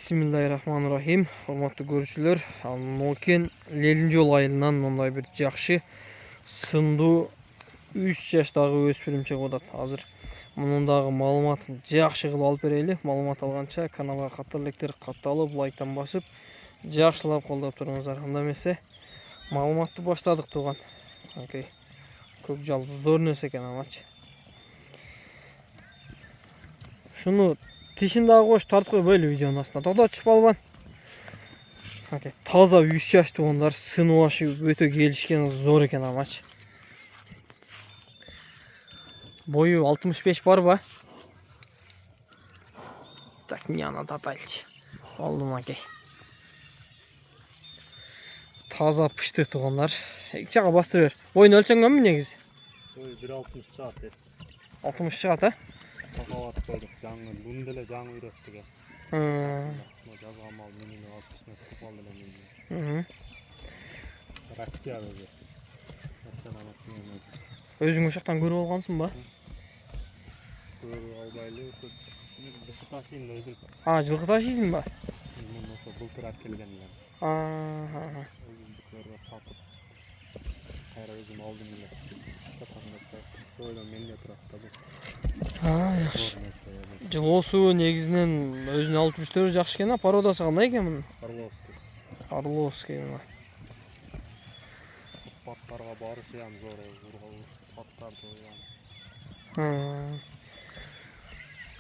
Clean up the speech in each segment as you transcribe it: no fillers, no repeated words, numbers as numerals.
Bismillahirrahmanirrahim. Hormatly görүүчүлөр, Noken Лелинжол айылынан мындай бир жакшы сындуу 3 жаштагы өспүрүм чыгып атат. Азыр мундагы маалыматын жакшы кылып алып берели. Маалымат алганча каналга катар электер катталып, лайктан басып, жакшылап колдоп туруңуздар. Анда эмесе маалыматты баштадык тууган. Окей. Көк жал зор нерсе экен амачы. Шуну тишиндагы кош тартып койбойлу видеонун астына. Токтотчу балбан. Окей. Таза 3 жаш туугандар сынуу ашы өтө келишкен зор экен амачы. Бою 65 барбы? Так, не ана татайлчы. Алдым окей. Таза пышты туугандар. Эки жака бастырып бер. Боюн өлчөнгөнбү негизи? Бою 1.60 чыгат. 60 чыгат, а? Такават койдук жаңы, буну деле жаңы үйрөттүк. Жазган мал менин азычына тукал деле. Россия өзү. Өзүң ошоктон көрүп алгансың ба? Көрүп албайлы, ошо жылкы ташыйм да өзүм. Жылкы ташыйсың ба? Муну ошо былтыр алып келген элем. Өзүмдүкөргө сатып, кайра өзүм алдым эле. Ошо эле менде турат да бул. Жакшы. Жылоосу негизинен өзүнө алып жүрүштөрү жакшы экен, а породасы кандай экен мунун? Орловский. Орловский. Паттарга барышы ham зор, паттарды yani.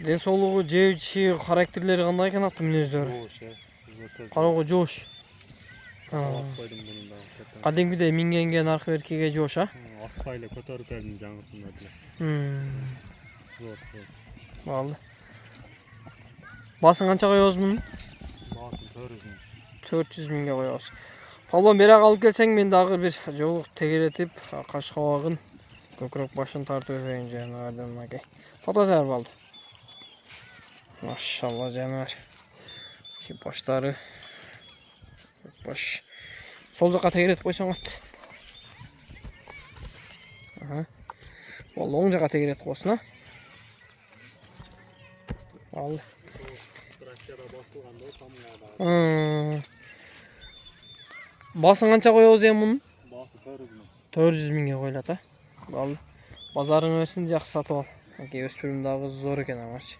Ден соолугу, жеби, характерлери кандай экен, аты мүнөздөрү? Кароого жоош. Койдум муну да. Кадимгидей мингенге наркы беркеге жоош, а? Аспай эле көтөрүп келдим жаңысында деле. Зор. Балды. Басын канча коебуз мунун? Баасы 400 миң. 400 миңге коебуз. Палбан берак алып келсең, мен дагы бир жолук тегеретип, каш кабагын, көкүрөк башын тартып берейин жаныбардан аке. Фототер балды. Машалла жаныбар. Баштары. Баш. Сол жака тегеретип койсоң ат. Болду, оң жака тегеретип койсун, а? Балды. Басын канча коебуз эми мунун? Баасы 400 миң. 400 миңге коюлат, а? Балды. Базарың өсүн, жакшы сатып ал. Өспүрүм дагы зор экен амачы.